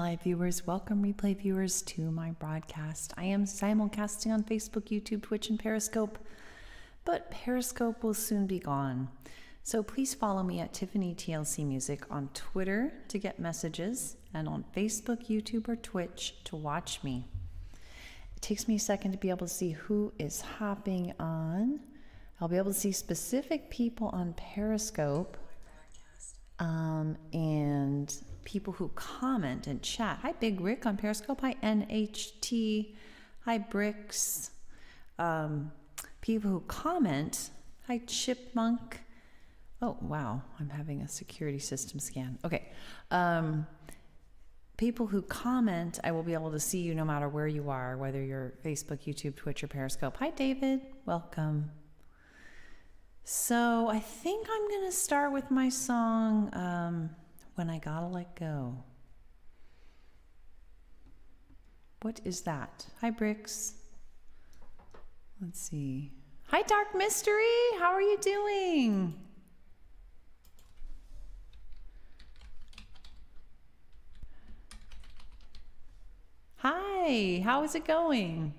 live viewers. Welcome, replay viewers, to my broadcast. I am simulcasting on Facebook, YouTube, Twitch, and Periscope, but Periscope will soon be gone. So please follow me at Tiffany TLC Music on Twitter to get messages, and on Facebook, YouTube, or Twitch to watch me. It takes me a second to be able to see who is hopping on. I'll be able to see specific people on Periscope and people who comment and chat. Hi, Big Rick on Periscope. Hi, NHT. Hi, Bricks. People who comment. Hi, Chipmunk. Oh, wow. I'm having a security system scan. Okay. People who comment, I will be able to see you no matter where you are, whether you're Facebook, YouTube, Twitch, or Periscope. Hi, David. Welcome. So I think I'm going to start with my song, When I Gotta Let Go. What is that? Hi, Bricks. Let's see. Hi, Dark Mystery. How are you doing? Hi, how is it going?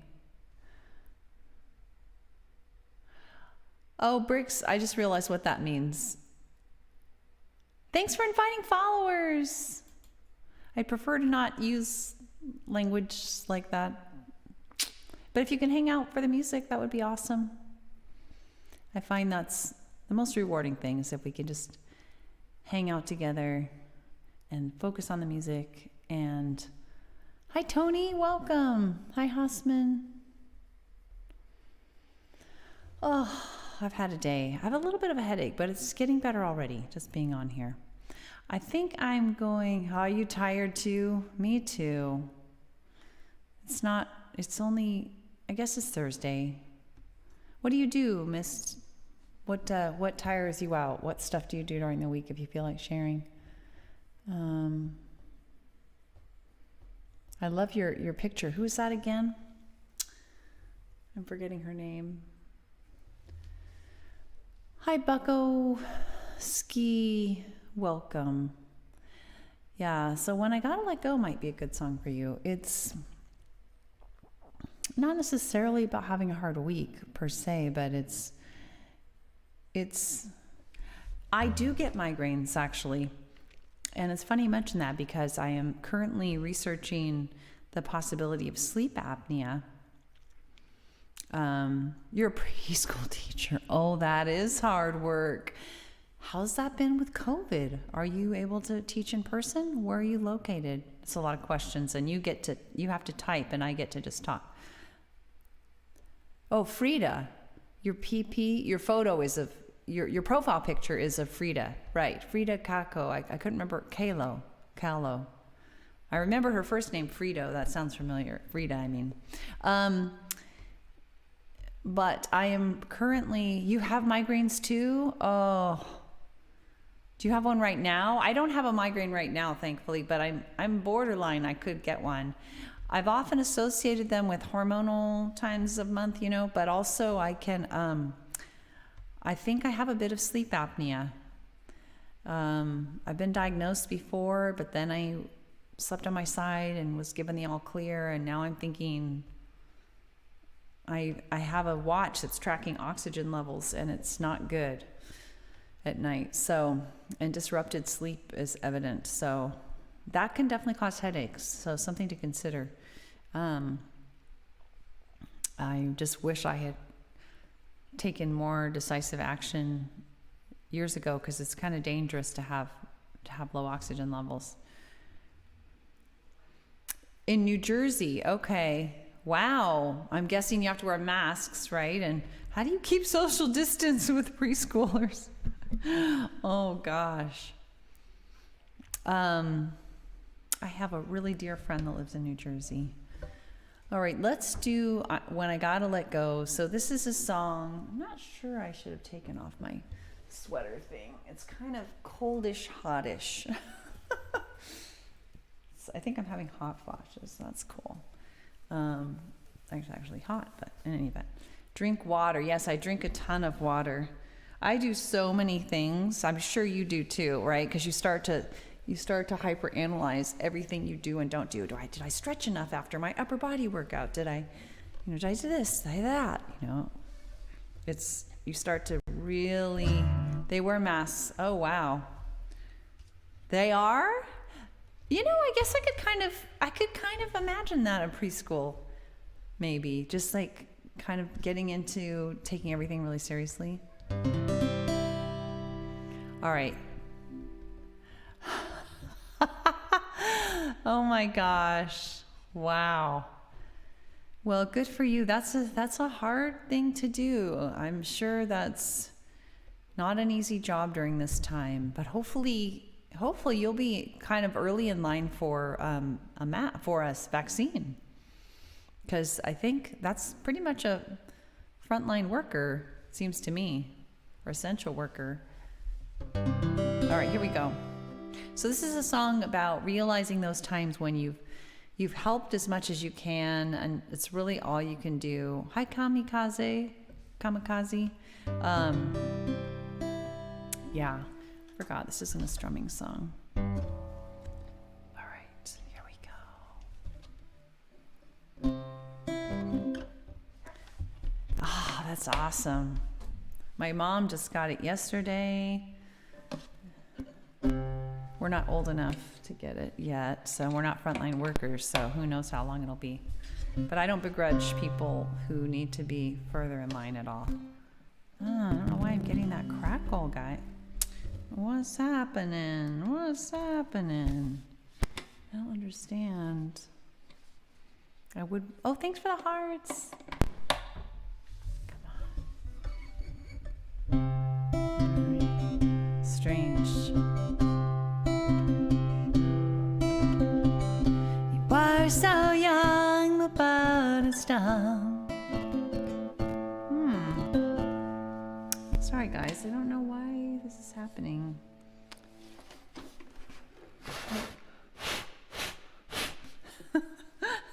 Oh, Bricks, I just realized what that means. Thanks for inviting followers. I'd prefer to not use language like that. But if you can hang out for the music, that would be awesome. I find that's the most rewarding thing, is if we can just hang out together and focus on the music. And hi, Tony, welcome. Hi, Hassman. Oh, I've had a day. I have a little bit of a headache, but it's getting better already, just being on here. I think I'm going, are you tired too? Me too. It's only, I guess it's Thursday. What do you do, Miss? What tires you out? What stuff do you do during the week if you feel like sharing? I love your picture. Who is that again? I'm forgetting her name. Hi, Bucko Ski. Welcome. Yeah, so When I Gotta Let Go might be a good song for you. It's not necessarily about having a hard week per se, but I do get migraines actually. And it's funny you mention that, because I am currently researching the possibility of sleep apnea. You're a preschool teacher. Oh, that is hard work. How's that been with COVID? Are you able to teach in person? Where are you located? It's a lot of questions, and you have to type, and I get to just talk. Oh, Frida, your your photo is of, your profile picture is of Frida, right? Frida Kako. I couldn't remember. Kahlo. I remember her first name, Frida. That sounds familiar. Frida, I mean. But I am currently, you have migraines too? Oh, do you have one right now? I don't have a migraine right now, thankfully, but I'm borderline. I could get one. I've often associated them with hormonal times of month, but also I think I have a bit of sleep apnea. I've been diagnosed before, but then I slept on my side and was given the all clear, and now I'm thinking, I have a watch that's tracking oxygen levels, and it's not good at night. So, and disrupted sleep is evident. So that can definitely cause headaches. So something to consider. I just wish I had taken more decisive action years ago, because it's kind of dangerous to have low oxygen levels. In New Jersey, okay. Wow, I'm guessing you have to wear masks, right? And how do you keep social distance with preschoolers? Oh gosh. I have a really dear friend that lives in New Jersey. All right, let's do When I Gotta Let Go. So this is a song. I'm not sure I should have taken off my sweater thing. It's kind of coldish, hottish. I think I'm having hot flashes. That's cool. It's actually hot, but in any event. Drink water. Yes, I drink a ton of water. I do so many things. I'm sure you do too, right? Because you start to You start to hyperanalyze everything you do and don't do. Did I stretch enough after my upper body workout? Did I do this, did I that? You start to really, they wear masks. Oh, wow. They are? I guess I could kind of imagine that in preschool, maybe. Just like kind of getting into taking everything really seriously. All right. Oh my gosh. Wow. Well, good for you. That's a hard thing to do. I'm sure that's not an easy job during this time, but hopefully you'll be kind of early in line for a vaccine, because I think that's pretty much a frontline worker, seems to me, or essential worker. All right, here we go. So this is a song about realizing those times when you've helped as much as you can, and it's really all you can do. Hi, kamikaze. Yeah, forgot this isn't a strumming song. All right, here we go. Ah, that's awesome. My mom just got it yesterday. We're not old enough to get it yet, so we're not frontline workers, so who knows how long it'll be. But I don't begrudge people who need to be further in line at all. I don't know why I'm getting that crackle, guy. What's happening? I don't understand. Oh, thanks for the hearts. Come on. Strange. You were so young, the bird is down. Sorry guys, I don't know why this is happening. I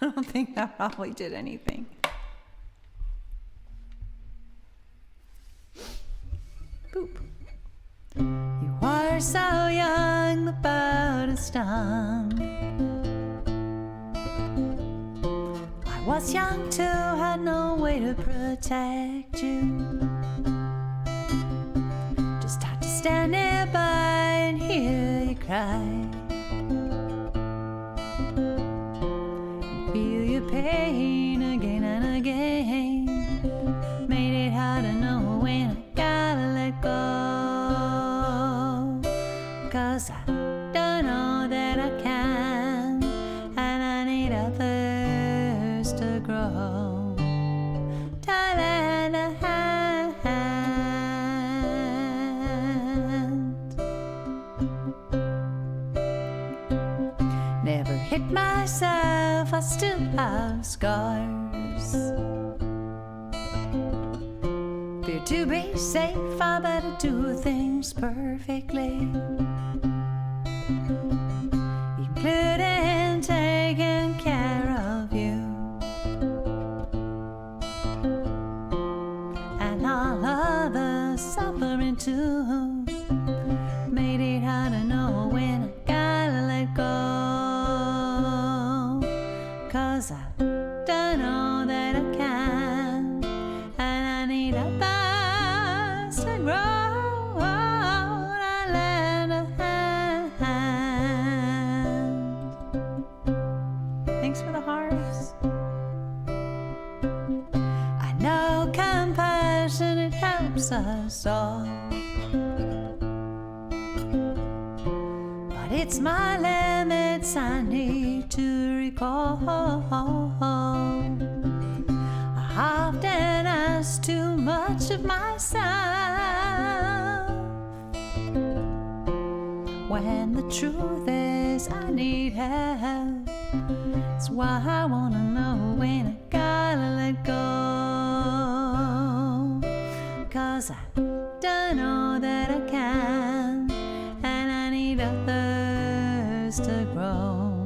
don't think that probably did anything. Boop. You were so young, the bird is down. I was young too, had no way to protect you. Just had to stand nearby and hear you cry. Feel your pain again and again. Made it hard to know when I gotta let go. 'Cause I don't know that I can, and I need others to grow, to lend a hand. Never hit myself, I still have scars. Fear to be safe, I better do things perfectly, including taking care of you. And all others suffering too. Made it hard to know when I gotta let go. 'Cause I don't know that I can, and I need others to grow, to lend a hand. Thanks for the hearts. I know compassion, it helps us all, but it's my limits I need to recall. I often ask too much of myself, when the truth is I need help. That's why I wanna know when I gotta let go. 'Cause I don't know that I can, and I need others to grow,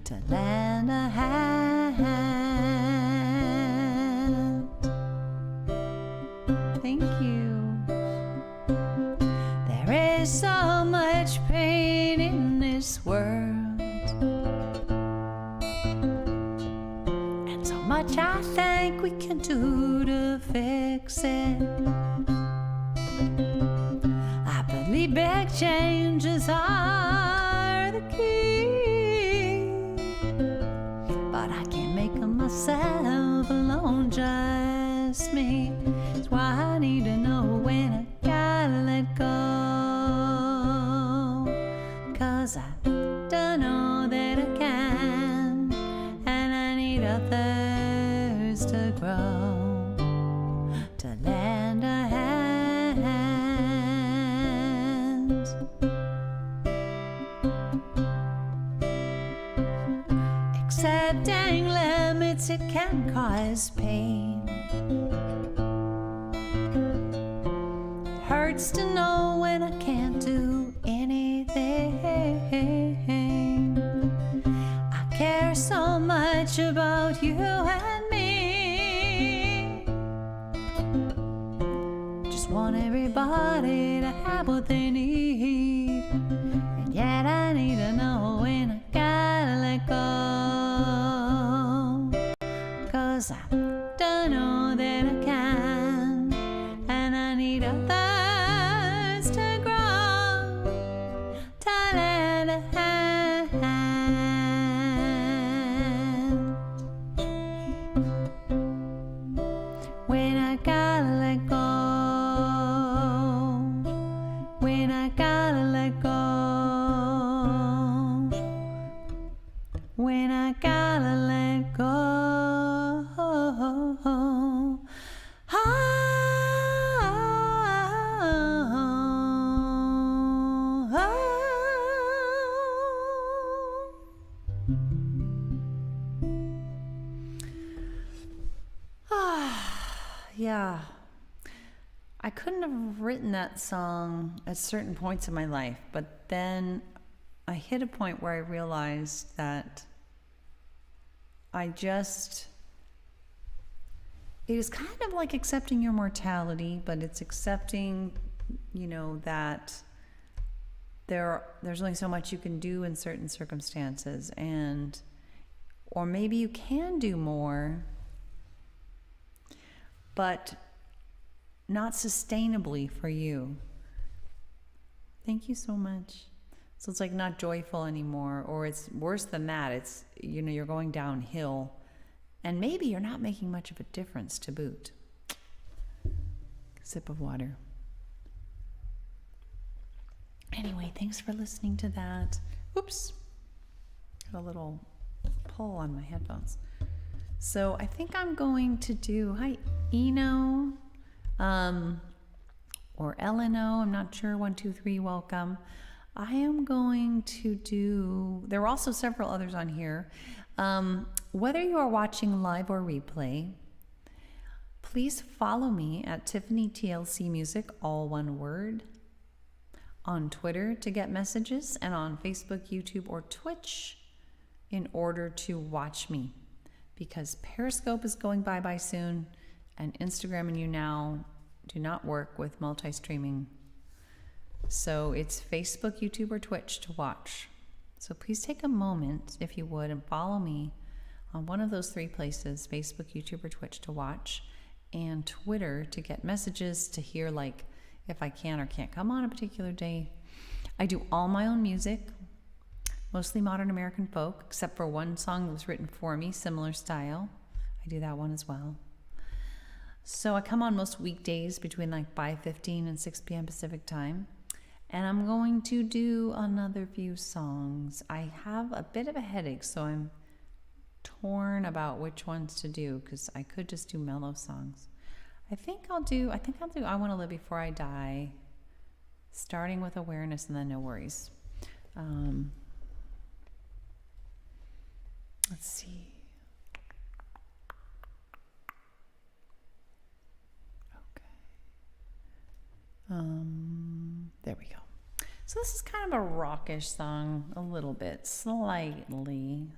to lend a hand. Thank you. There is so much pain much I think we can do to fix it. I believe big changes are the key, but I can't make them myself alone, just me. That's why I need to know when I gotta let go, 'cause I don't know that I can, and I need others to grow, to lend a hand. Accepting limits, it can cause pain. It hurts to know when I can't do anything. I care so much about you and me. Just want everybody to have what they need, and yet I need to know when I gotta let go, 'cause I don't know that I can, and I need others to grow, to lend a hand. When I gotta let go, when I gotta let go, when I gotta let go. Yeah, I couldn't have written that song at certain points in my life, but then I hit a point where I realized that it is kind of like accepting your mortality, but it's accepting, that there's only so much you can do in certain circumstances, or maybe you can do more, but not sustainably for you. Thank you so much. So it's like not joyful anymore, or it's worse than that. It's, you're going downhill, and maybe you're not making much of a difference to boot. Sip of water. Anyway, thanks for listening to that. Oops. Got a little pull on my headphones. So I think I'm going to do, hi, Eno, or Eleno, I'm not sure, 1, 2, 3, welcome. I am going to do, there are also several others on here. Whether you are watching live or replay, please follow me at Tiffany TLC Music, all one word, on Twitter to get messages, and on Facebook, YouTube, or Twitch in order to watch me, because Periscope is going bye-bye soon, and Instagram and YouNow do not work with multi-streaming. So it's Facebook, YouTube, or Twitch to watch. So please take a moment, if you would, and follow me on one of those three places, Facebook, YouTube, or Twitch to watch, and Twitter to get messages, to hear like if I can or can't come on a particular day. I do all my own music, mostly modern American folk, except for one song that was written for me, similar style. I do that one as well. So I come on most weekdays between like 5:15 and 6 p.m. Pacific time. And I'm going to do another few songs. I have a bit of a headache, so I'm torn about which ones to do, because I could just do mellow songs. I think I'll do I Want to Live Before I Die, starting with Awareness and then No Worries. Let's see. There we go. So this is kind of a rockish song, a little bit, slightly.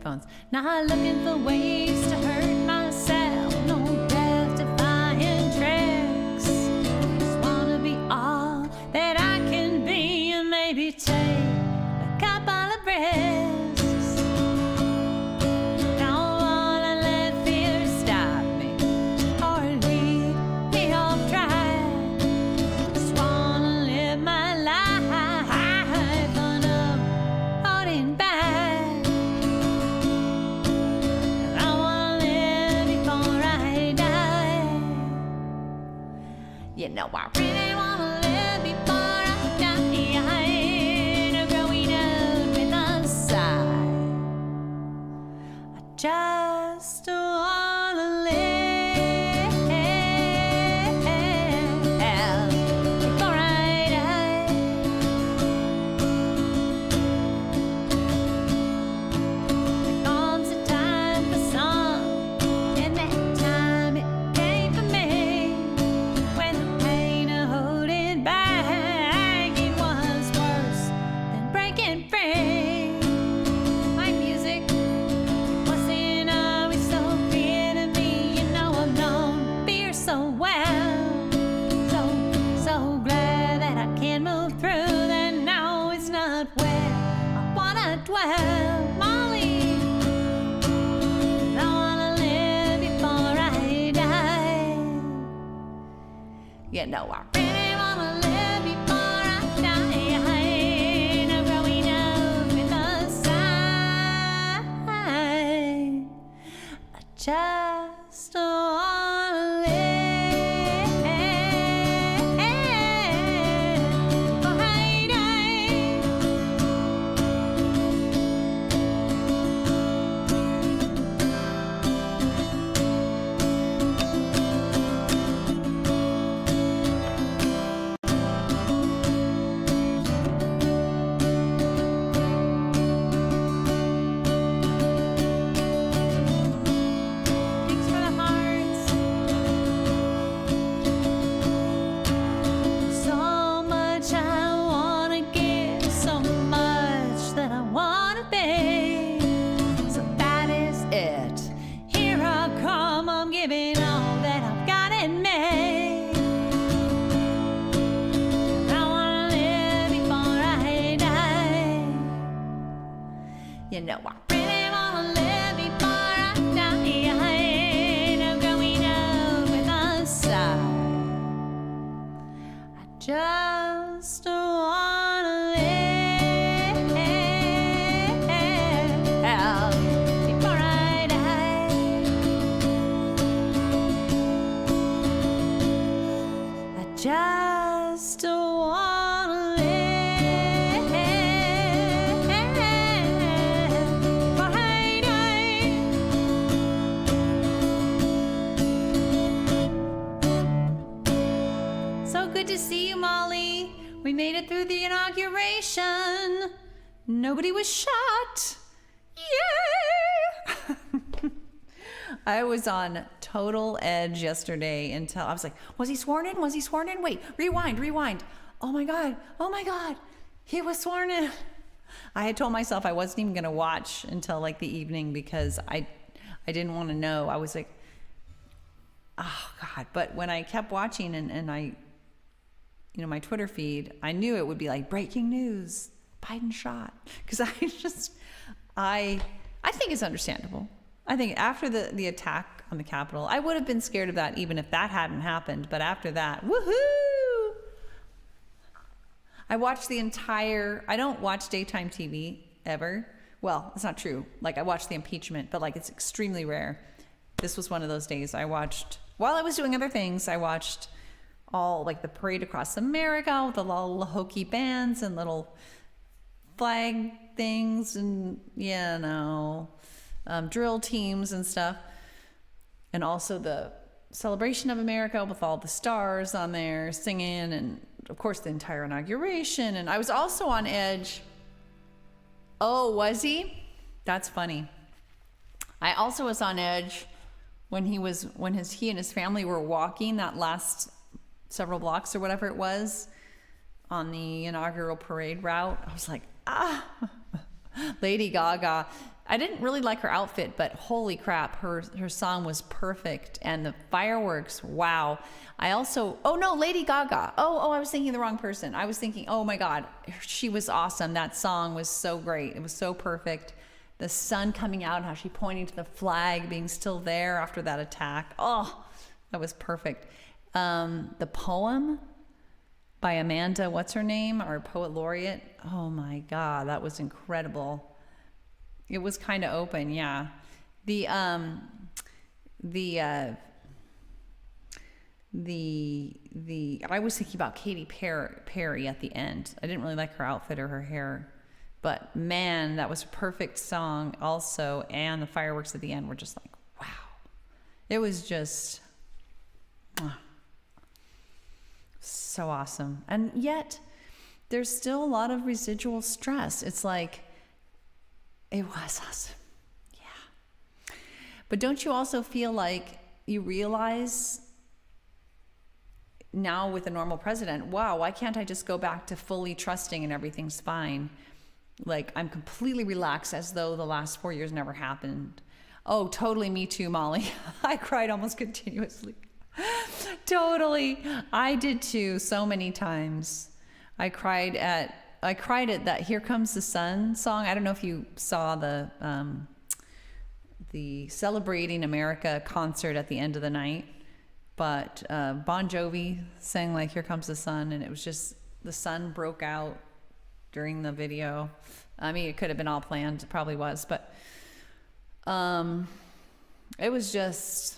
headphones. Not looking for ways to hurt myself. No death-defying tricks. Just wanna be all that I can be and maybe take a couple of risks. Don't wanna let fear stop me or lead me off track. Just wanna live my life holding back. I wanna live before I die. You know I really wanna live before I die. No growing up with a sigh. I just wanna live before I die. There comes a time for some, and that time it came for me. When the pain of holding back, it was worse than breaking free. My music wasn't always so clear to me. You know I've known fear so well. So glad that I can move through that. Now it's not where I wanna dwell. Molly, I wanna live before I die. You know I really wanna live before I die. No growing up with a sigh. I just wanna live before I die. Thanks for the hearts. So much I wanna give, so much that I wanna be. So that is it. Here I come, I'm giving all that I've got in me. I wanna live before I die. You know I really wanna live before I die. No growing up with a sigh. I just wanna live before I die. I just wanna live before I die. So good to see you, Molly. We made it through the inauguration. Nobody was shot. Yay! I was on total edge yesterday until I was like, was he sworn in? Was he sworn in? Wait, rewind. Oh my God. He was sworn in. I had told myself I wasn't even going to watch until like the evening because I didn't want to know. I was like, oh God. But when I kept watching and I, you know, my Twitter feed, I knew it would be like breaking news, Biden shot. Because I think it's understandable. I think after the attack on the Capitol, I would have been scared of that even if that hadn't happened. But after that, woohoo! I watched the entire, I don't watch daytime TV ever. Well, it's not true. Like I watched the impeachment, but like it's extremely rare. This was one of those days I watched, while I was doing other things, I watched all like the parade across America with the little hokey bands and little flag things and, you know, drill teams and stuff. And also the celebration of America with all the stars on there singing, and of course the entire inauguration. And I was also on edge. Oh, was he? That's funny. I also was on edge when he and his family were walking that last several blocks or whatever it was on the inaugural parade route. I was like, Lady Gaga I didn't really like her outfit, but holy crap, her song was perfect, and the fireworks, wow. I also, oh no, Lady Gaga. Oh, I was thinking the wrong person. I was thinking, oh my God, she was awesome. That song was so great. It was so perfect. The sun coming out, how she pointing to the flag being still there after that attack. Oh, that was perfect. The poem by Amanda, what's her name, our poet laureate. Oh my God, that was incredible. It was kind of open, yeah. I was thinking about Katy Perry at the end. I didn't really like her outfit or her hair, but man, that was a perfect song also. And the fireworks at the end were just like, wow. It was just so awesome. And yet there's still a lot of residual stress. It's like, it was awesome. Yeah. But don't you also feel like you realize now with a normal president, wow, why can't I just go back to fully trusting and everything's fine? Like, I'm completely relaxed as though the last 4 years never happened. Oh, totally me too, Molly. I cried almost continuously. Totally. I did too, so many times. I cried at that "Here Comes the Sun" song. I don't know if you saw the Celebrating America concert at the end of the night, but Bon Jovi sang like "Here Comes the Sun," and it was just the sun broke out during the video. I mean, it could have been all planned. It probably was, but it was just.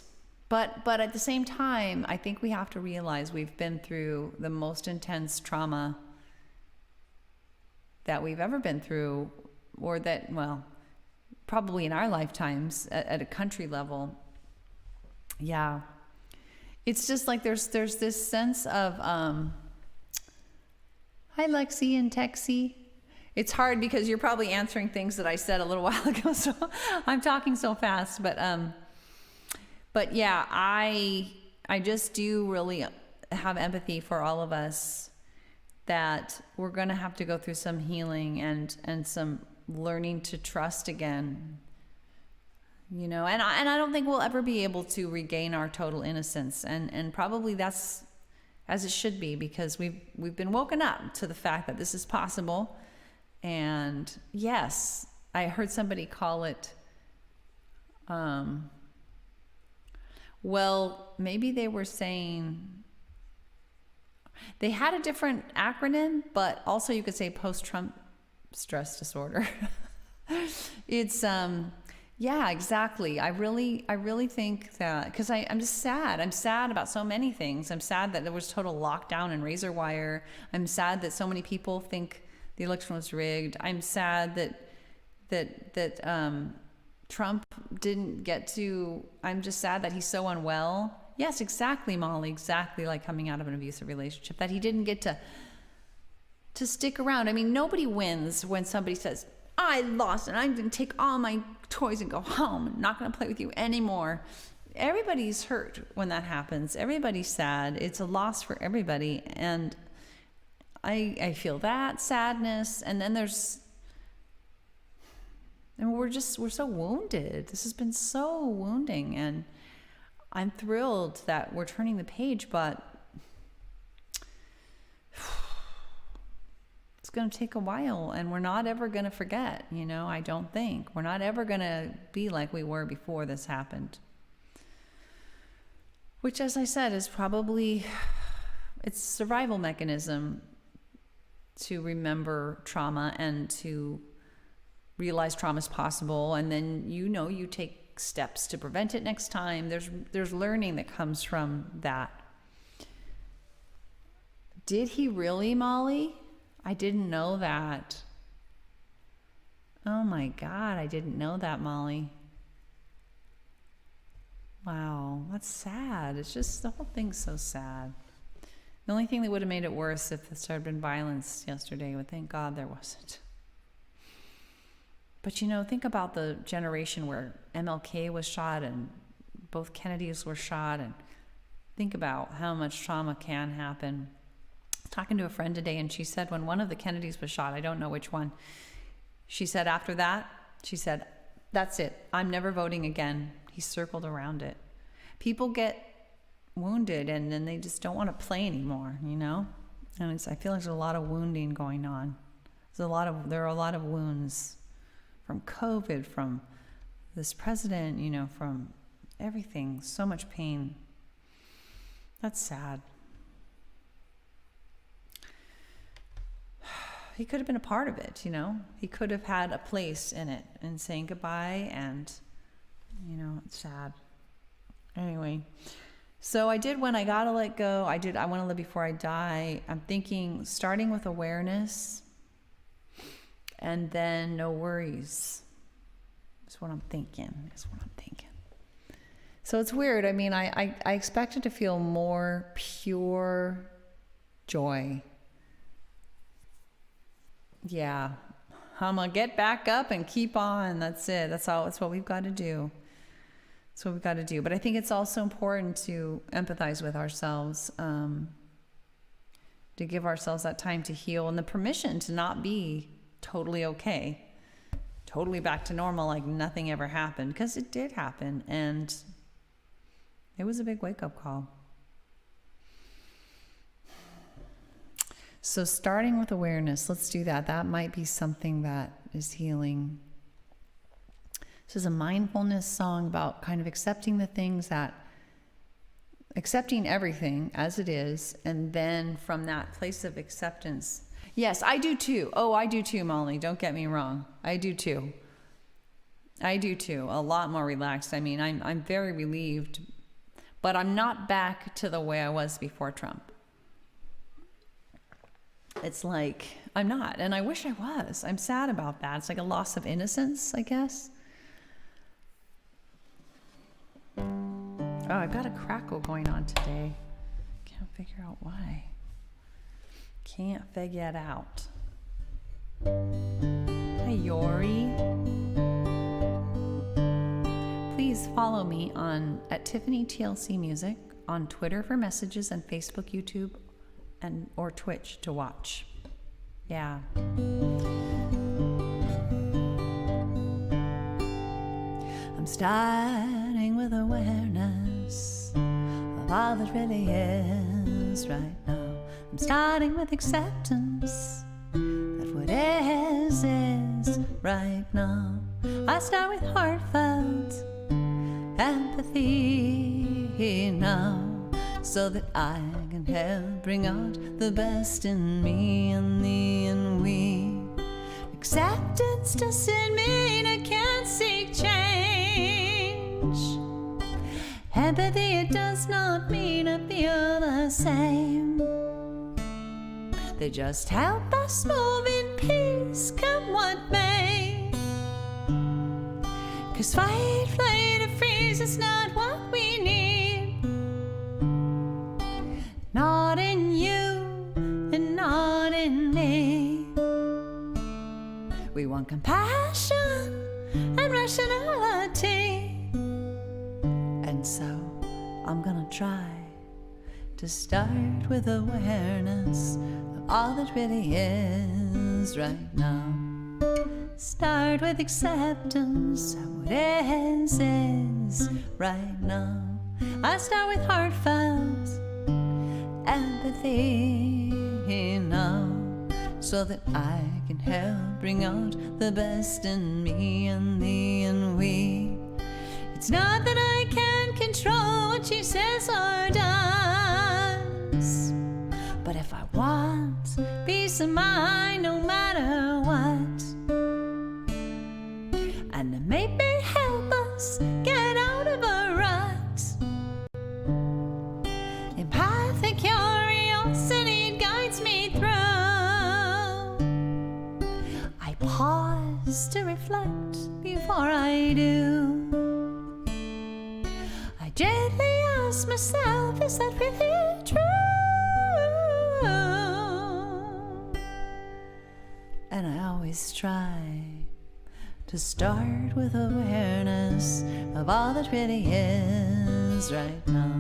But at the same time, I think we have to realize we've been through the most intense trauma that we've ever been through, or that, well, probably in our lifetimes at a country level. Yeah. It's just like there's this sense of, hi Lexi and Texie. It's hard because you're probably answering things that I said a little while ago, so I'm talking so fast, but yeah, I just do really have empathy for all of us, that we're going to have to go through some healing and some learning to trust again, you know, and I don't think we'll ever be able to regain our total innocence, and probably that's as it should be, because we've been woken up to the fact that this is possible. And yes, I heard somebody call it, well, maybe they were saying they had a different acronym, but also you could say post-Trump stress disorder. It's, yeah, exactly. I really think that, because I'm just sad. I'm sad about so many things. I'm sad that there was total lockdown and razor wire. I'm sad that so many people think the election was rigged. I'm sad that Trump didn't get to, I'm just sad that he's so unwell. Yes, exactly, Molly, exactly like coming out of an abusive relationship, that he didn't get to stick around. I mean, nobody wins when somebody says, I lost and I'm going to take all my toys and go home. I'm not going to play with you anymore. Everybody's hurt when that happens. Everybody's sad. It's a loss for everybody. And I feel that sadness. And then we're so wounded. This has been so wounding, and I'm thrilled that we're turning the page, but it's going to take a while, and we're not ever going to forget, you know, I don't think. We're not ever going to be like we were before this happened. Which, as I said, is probably, it's a survival mechanism to remember trauma and to realize trauma is possible, and then you take steps to prevent it next time. There's learning that comes from that. Did he really, Molly? I didn't know that. Oh my God, I didn't know that, Molly. Wow, that's sad. It's just, the whole thing's so sad. The only thing that would have made it worse if there had been violence yesterday, but thank God there wasn't. But, you know, think about the generation where MLK was shot and both Kennedys were shot, and think about how much trauma can happen. I was talking to a friend today, and she said when one of the Kennedys was shot, I don't know which one, she said after that, she said, That's it. I'm never voting again. He circled around it. People get wounded and then they just don't want to play anymore, you know? And I feel like there's a lot of wounding going on. There are a lot of wounds from COVID, from this president, you know, from everything. So much pain. That's sad. He could have been a part of it, you know? He could have had a place in it and saying goodbye, and, you know, it's sad. Anyway, so I did When I Gotta Let Go. I Want to Live Before I Die. I'm thinking starting with awareness and then no worries. That's what I'm thinking. So it's weird. I mean, I expected to feel more pure joy. Yeah, I'm gonna get back up and keep on. That's it. That's what we've got to do. That's what we've got to do. But I think it's also important to empathize with ourselves, to give ourselves that time to heal and the permission to not be totally okay, totally back to normal, like nothing ever happened, because it did happen, and it was a big wake-up call. So starting with awareness, let's do that. That might be something that is healing. This is a mindfulness song about kind of accepting everything as it is, and then from that place of acceptance. Yes, I do too. Oh, I do too, Molly. Don't get me wrong. I do too. A lot more relaxed. I mean, I'm very relieved, but I'm not back to the way I was before Trump. It's like, I'm not, and I wish I was. I'm sad about that. It's like a loss of innocence, I guess. Oh, I've got a crackle going on today. Can't figure out why. Can't figure it out. Hey, Yori. Please follow me at Tiffany TLC Music on Twitter for messages and Facebook, YouTube, or Twitch to watch. Yeah. I'm starting with awareness of all that really is right now. I'm starting with acceptance that what is right now. I start with heartfelt empathy now, so that I can help bring out the best in me and thee and we. Acceptance doesn't mean I can't seek change. Empathy, it does not mean I feel the same. They just help us move in peace, come what may. 'Cause fight, flight, or freeze is not what we need. Not in you and not in me. We want compassion and rationality. And so I'm gonna try to start with awareness of all that really is right now. Start with acceptance of what is right now. I start with heartfelt empathy now, so that I can help bring out the best in me and thee and we. It's not that I can control what she says or does, but if I want peace of mind no matter what, and to maybe help us get out of a rut, empathic curiosity guides me through. I pause to reflect before I do. I gently ask myself, is that really true? And I always try to start with awareness of all that really is right now.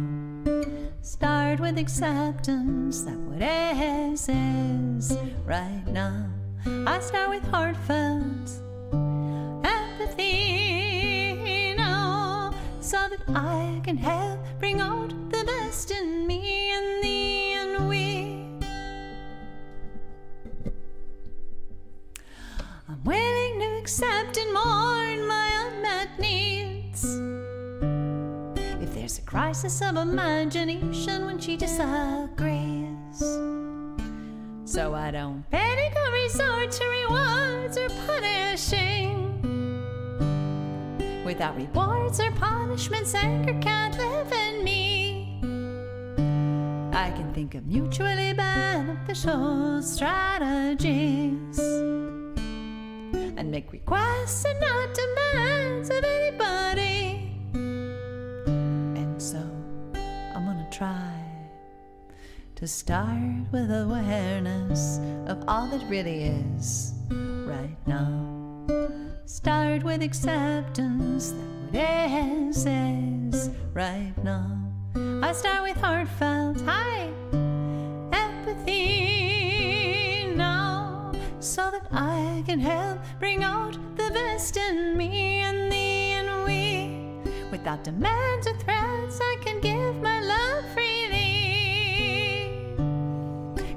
Start with acceptance that what is right now. I start with heartfelt empathy that I can help bring out the best in me and thee and we. I'm willing to accept and mourn my unmet needs. If there's a crisis of imagination when she disagrees, so I don't panic or resort to rewards or punishing. Without rewards or punishments, anger can't live in me. I can think of mutually beneficial strategies and make requests and not demands of anybody. And so I'm gonna try to start with awareness of all that really is right now. Start with acceptance that what is right now. I start with heartfelt empathy now, so that I can help bring out the best in me and thee and we. Without demands or threats, I can give my love freely.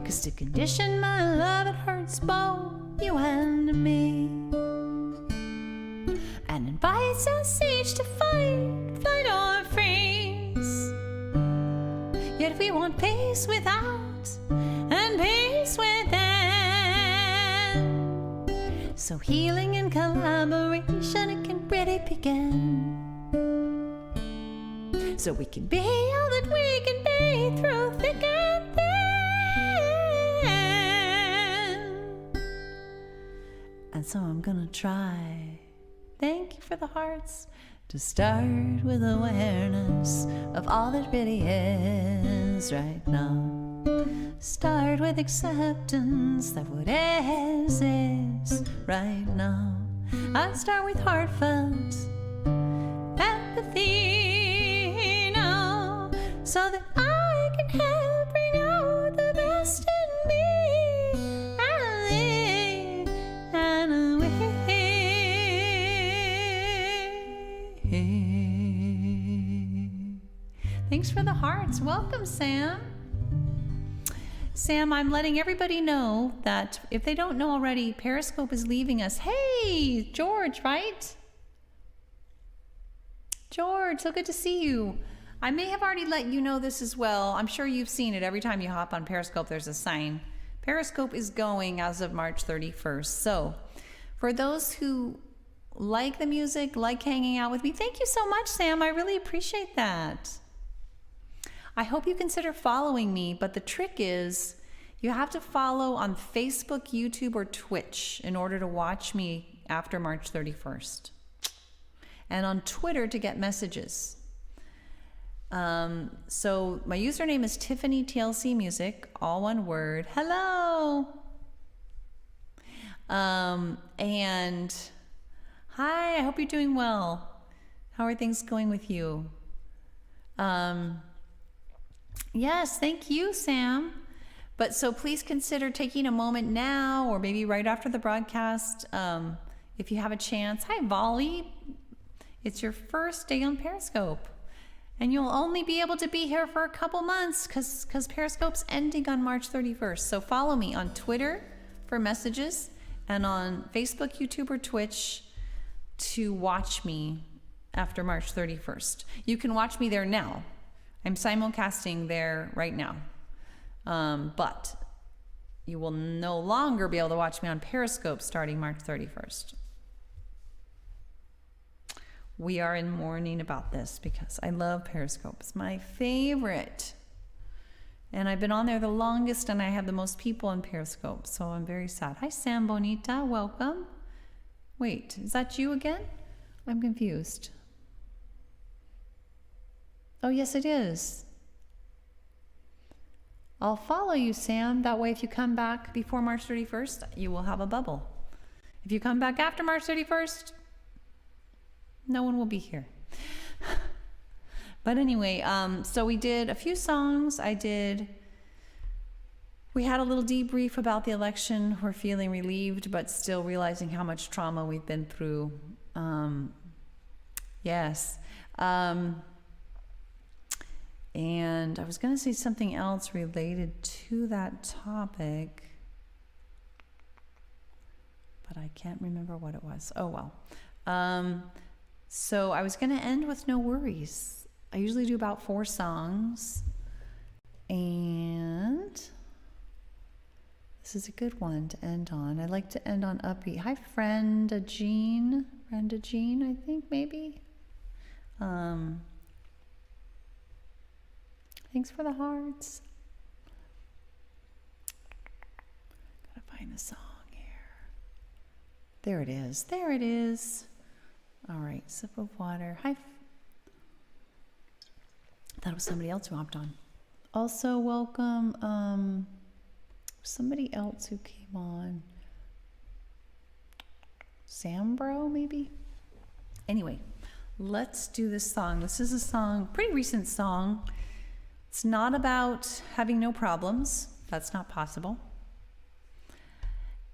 'Cause to condition my love, it hurts both you and me, and invites us each to fight, flight or freeze. Yet we want peace without and peace within. So healing and collaboration, it can really begin. So we can be all that we can be through thick and thin. And so I'm gonna try, thank you for the hearts, to start with awareness of all that really is right now. Start with acceptance that what is right now. I start with heartfelt empathy now, so that I can help bring out the best in me and we. Thanks for the hearts. Welcome, Sam. Sam, I'm letting everybody know that if they don't know already, Periscope is leaving us. Hey, George, right? George, so good to see you. I may have already let you know this as well. I'm sure you've seen it. Every time you hop on Periscope, there's a sign. Periscope is going as of March 31st. So for those who like the music, like hanging out with me, thank you so much, Sam. I really appreciate that. I hope you consider following me, but the trick is you have to follow on Facebook, YouTube, or Twitch in order to watch me after March 31st. And on Twitter to get messages. So my username is Tiffany TLC Music, all one word. Hello. And hi, I hope you're doing well. How are things going with you? Yes, thank you, Sam. But so please consider taking a moment now or maybe right after the broadcast, if you have a chance. Hi, Volley. It's your first day on Periscope. And you'll only be able to be here for a couple months because Periscope's ending on March 31st. So follow me on Twitter for messages and on Facebook, YouTube, or Twitch to watch me after March 31st. You can watch me there now. I'm simulcasting there right now. But you will no longer be able to watch me on Periscope starting March 31st. We are in mourning about this because I love Periscope. It's my favorite. And I've been on there the longest and I have the most people on Periscope. So I'm very sad. Hi, Sam Bonita. Welcome. Wait, is that you again? I'm confused. Oh, yes, it is. I'll follow you, Sam. That way, if you come back before March 31st, you will have a bubble. If you come back after March 31st, no one will be here. But anyway, so we did a few songs. We had a little debrief about the election. We're feeling relieved, but still realizing how much trauma we've been through. Yes. And I was going to say something else related to that topic, but I can't remember what it was. Oh, well. So I was going to end with No Worries. I usually do about 4 songs. And this is a good one to end on. I like to end on upbeat. Hi, Brenda Jean, I think, maybe. Thanks for the hearts. Gotta find the song here. There it is. There it is. All right, sip of water. Hi. That was somebody else who hopped on. Also, welcome somebody else who came on. Sambro, maybe? Anyway, let's do this song. This is a song, pretty recent song. It's not about having no problems. That's not possible.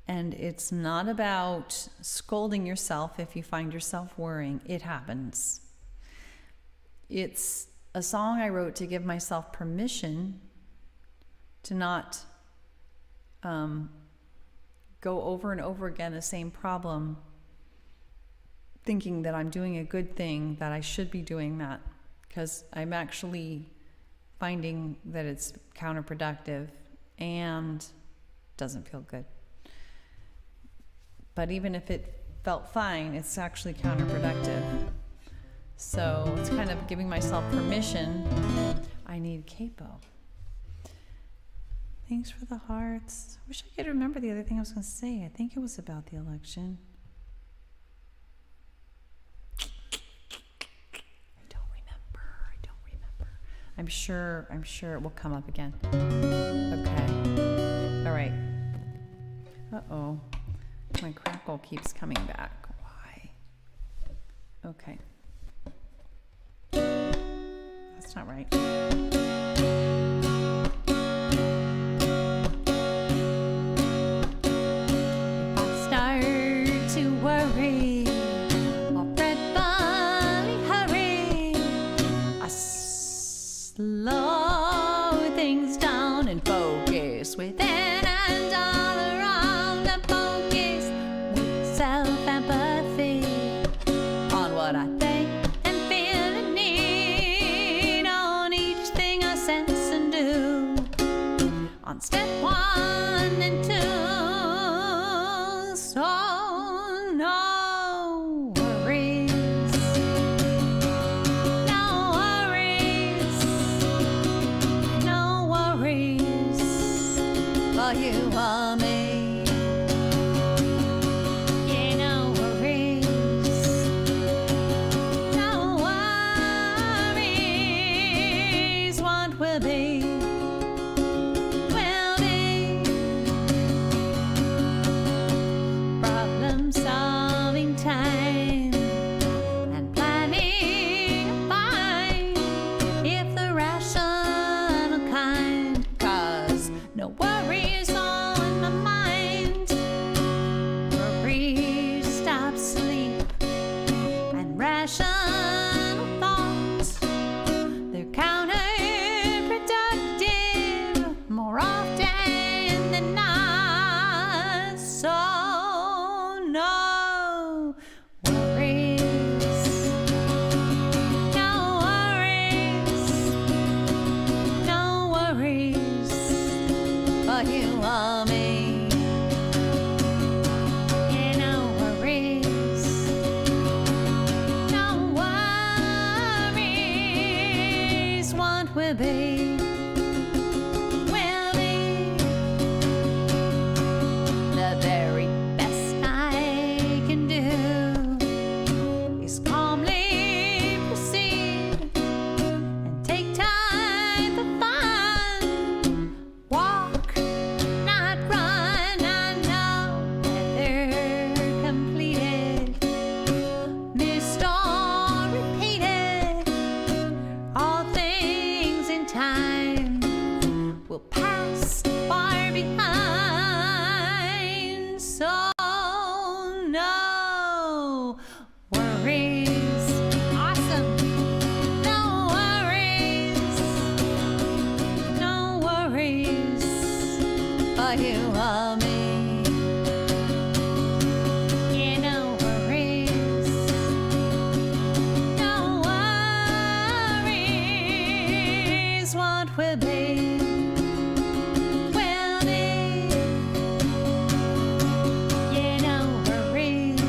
And it's not about scolding yourself if you find yourself worrying. It happens. It's a song I wrote to give myself permission to not go over and over again the same problem, thinking that I'm doing a good thing, that I should be doing that, because I'm actually finding that it's counterproductive and doesn't feel good. But even if it felt fine, it's actually counterproductive. So it's kind of giving myself permission. I need capo. Thanks for the hearts. I wish I could remember the other thing I was going to say. I think it was about the election. I don't remember. I'm sure it will come up again. Okay. All right. Uh-oh. My crackle keeps coming back. Why? Okay. That's not right. If I start to worry or fretfully hurry, I slow things down and focus within and all around. I focus with self-empathy on what I think and feel and need, on each thing I sense and do, on step 1 and 2. So no worries, no worries, no worries for you or me. Yeah, no worries, no worries. What will be, will be. Problem solving time and planning fine, if the rational kind, 'cause no worries on my mind. Worries stop sleep and rational thoughts, they're counterproductive more often than not. So no worries, no worries, no worries for you or me. Yeah, no worries, no worries. What will be, will be. The very best I can do is calmly proceed and take time for fun. Walk, not run. I know that they're completed, missed or repeated. All things in time. but you love me. Yeah, no worries, no worries. What will be, will be. Yeah, no worries,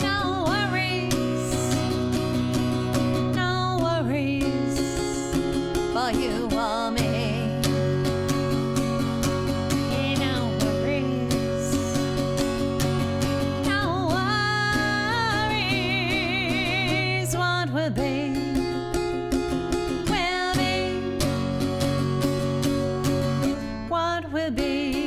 no worries, no worries, but you want me. Yeah, no worries, no worries. What will be, will be. What will be,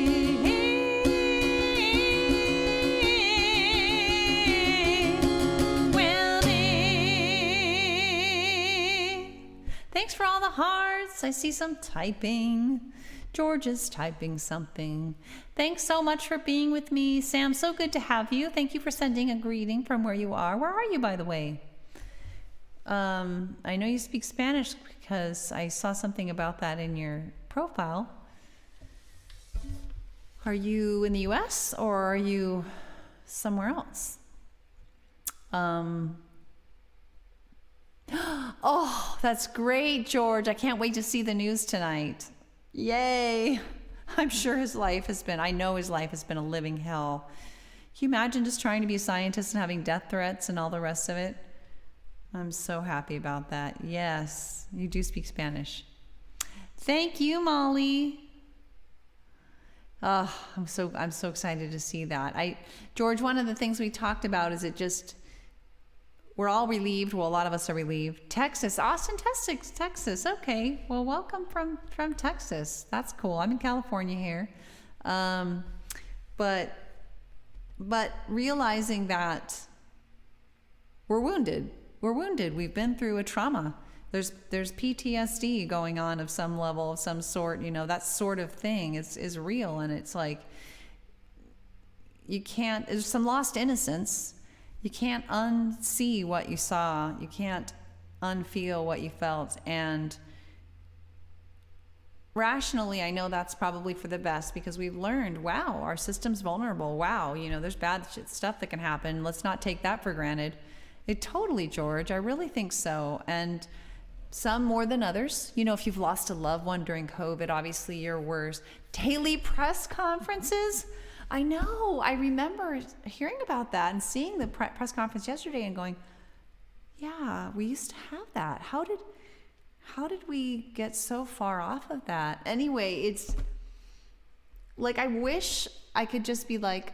will be. Thanks for all the hearts. I see some typing. George is typing something. Thanks so much for being with me, Sam. So good to have you. Thank you for sending a greeting from where you are. Where are you, by the way? I know you speak Spanish because I saw something about that in your profile. Are you in the US or are you somewhere else? Oh, that's great, George. I can't wait to see the news tonight. Yay. I'm sure his life has been, I know his life has been a living hell. Can you imagine just trying to be a scientist and having death threats and all the rest of it? I'm so happy about that. Yes, you do speak Spanish. Thank you, Molly. Oh, I'm so excited to see that. George, one of the things we talked about is we're all relieved. Well, a lot of us are relieved. Texas, Austin, Texas. Okay, well, welcome from Texas. That's cool. I'm in California here, but realizing that we're wounded. We're wounded. We've been through a trauma. There's PTSD going on of some level, of some sort. You know, that sort of thing is real, and it's like you can't. There's some lost innocence. You can't unsee what you saw. You can't unfeel what you felt. And rationally, I know that's probably for the best because we've learned, wow, our system's vulnerable. Wow, you know, there's bad stuff that can happen. Let's not take that for granted. Totally, George. I really think so. And some more than others. You know, if you've lost a loved one during COVID, obviously you're worse. Daily press conferences. I know. I remember hearing about that and seeing the press conference yesterday and going, yeah, we used to have that. How did we get so far off of that? Anyway, it's like I wish I could just be like,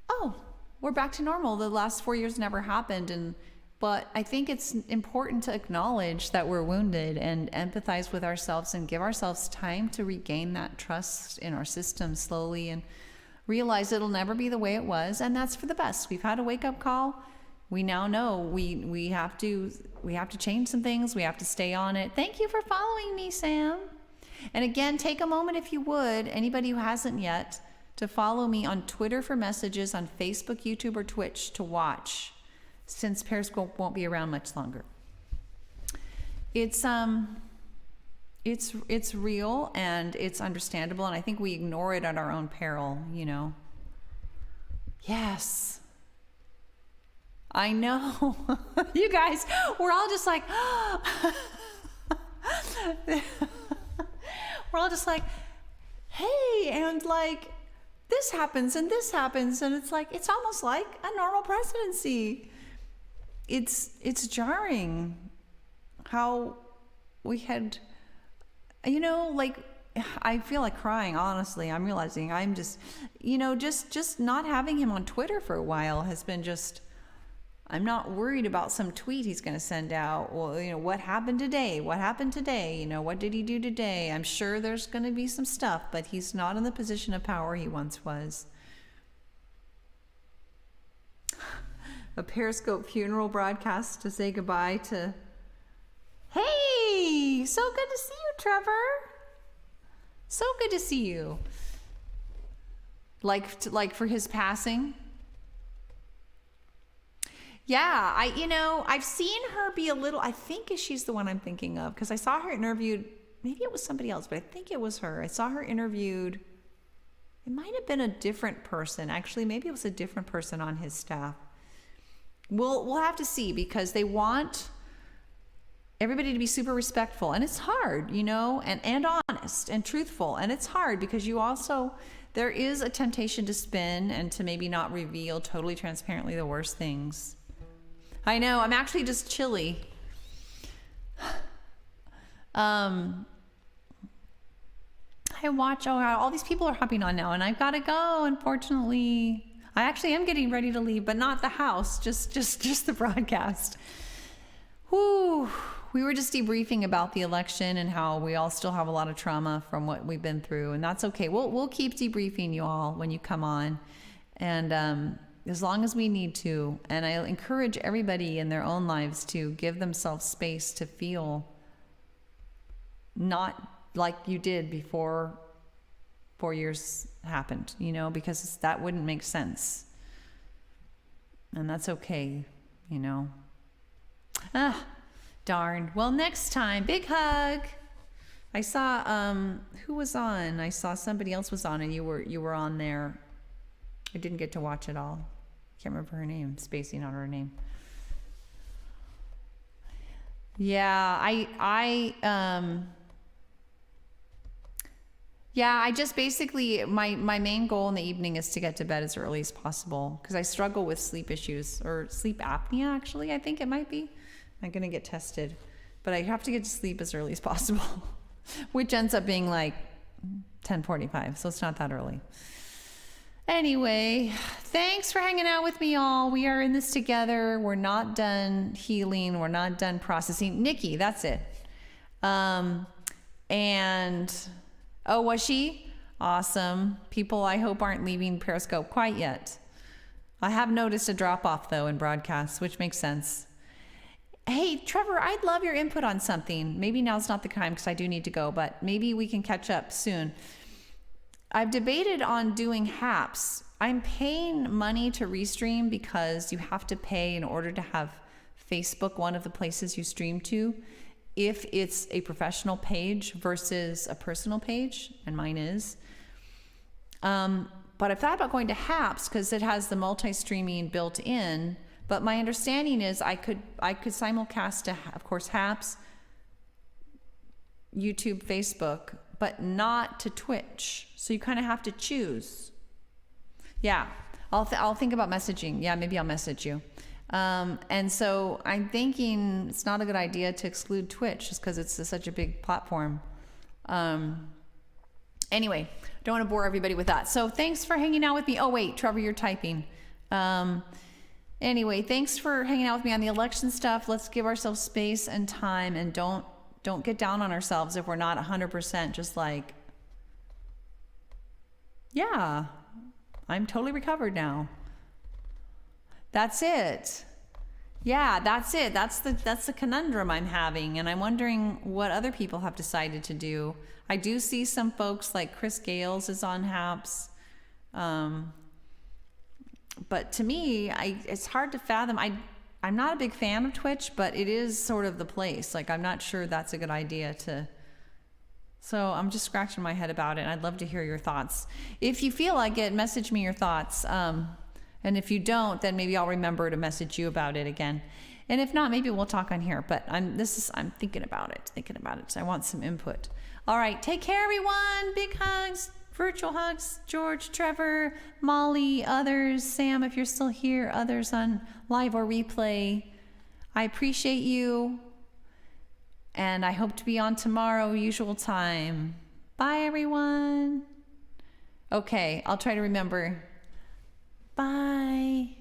oh, we're back to normal. The last 4 years never happened. But I think it's important to acknowledge that we're wounded and empathize with ourselves and give ourselves time to regain that trust in our system slowly and realize it'll never be the way it was. And that's for the best. We've had a wake-up call. We now know we have to change some things. We have to stay on it. Thank you for following me, Sam. And again, take a moment if you would, anybody who hasn't yet, to follow me on Twitter for messages, on Facebook, YouTube, or Twitch to watch, since Periscope won't be around much longer. It's real and it's understandable, and I think we ignore it at our own peril, you know. Yes. I know. You guys, we're all just like, we're all just like, hey, and like, this happens and this happens, and it's like, it's almost like a normal presidency. It's jarring how we had, you know, like, I feel like crying, honestly. I'm realizing I'm just, you know, just not having him on Twitter for a while has been just, I'm not worried about some tweet he's going to send out. Well, you know, what happened today? What happened today? You know, what did he do today? I'm sure there's going to be some stuff, but he's not in the position of power he once was. A Periscope funeral broadcast to say goodbye to... Hey! So good to see you, Trevor. So good to see you. Like for his passing. Yeah, I've seen her be a little, I think she's the one I'm thinking of, because I saw her interviewed maybe it was somebody else, but I think it was her. I saw her interviewed. It might have been a different person. Actually, maybe it was a different person on his staff. We'll have to see, because they want everybody to be super respectful, and it's hard, you know, and honest and truthful. And it's hard because there is a temptation to spin and to maybe not reveal totally transparently the worst things. I know, I'm actually just chilly. All these people are hopping on now, and I've got to go, unfortunately. I actually am getting ready to leave, but not the house, just the broadcast. Whew. We were just debriefing about the election and how we all still have a lot of trauma from what we've been through, and that's okay. We'll keep debriefing you all when you come on, and as long as we need to. And I encourage everybody in their own lives to give themselves space to feel not like you did before 4 years happened, you know, because that wouldn't make sense. And that's okay, you know. Darn. Well, next time, big hug. I saw, who was on? I saw somebody else was on, and you were on there. I didn't get to watch it all. Can't remember her name. Spacing on her name. Yeah, I just basically, my main goal in the evening is to get to bed as early as possible, because I struggle with sleep issues, or sleep apnea, actually, I think it might be. I'm going to get tested, but I have to get to sleep as early as possible, which ends up being like 10:45, so it's not that early. Anyway, thanks for hanging out with me, all. We are in this together. We're not done healing. We're not done processing. Nikki, that's it. Oh, was she? Awesome. People, I hope, aren't leaving Periscope quite yet. I have noticed a drop-off, though, in broadcasts, which makes sense. Hey, Trevor, I'd love your input on something. Maybe now's not the time because I do need to go, but maybe we can catch up soon. I've debated on doing HAPS. I'm paying money to Restream because you have to pay in order to have Facebook one of the places you stream to, if it's a professional page versus a personal page, and mine is. But I've thought about going to HAPS because it has the multi-streaming built in. But my understanding is I could simulcast to, of course, HAPS, YouTube, Facebook, but not to Twitch. So you kind of have to choose. Yeah, I'll think about messaging. Yeah, maybe I'll message you. And so I'm thinking it's not a good idea to exclude Twitch just because it's such a big platform. Anyway, don't want to bore everybody with that. So thanks for hanging out with me. Oh, wait, Trevor, you're typing. Anyway, thanks for hanging out with me on the election stuff. Let's give ourselves space and time, and don't get down on ourselves if we're not 100% just like, yeah, I'm totally recovered now. That's it. Yeah, that's it. That's the conundrum I'm having, and I'm wondering what other people have decided to do. I do see some folks like Chris Gales is on HAPS. But to me, it's hard to fathom. I'm not a big fan of Twitch, but it is sort of the place. Like, I'm not sure that's a good idea to. So I'm just scratching my head about it, and I'd love to hear your thoughts. If you feel like it, message me your thoughts. And if you don't, then maybe I'll remember to message you about it again. And if not, maybe we'll talk on here. But I'm thinking about it. So I want some input. All right, take care, everyone. Big hugs. Virtual hugs, George, Trevor, Molly, others, Sam, if you're still here, others on live or replay. I appreciate you, and I hope to be on tomorrow, usual time. Bye, everyone. Okay, I'll try to remember. Bye.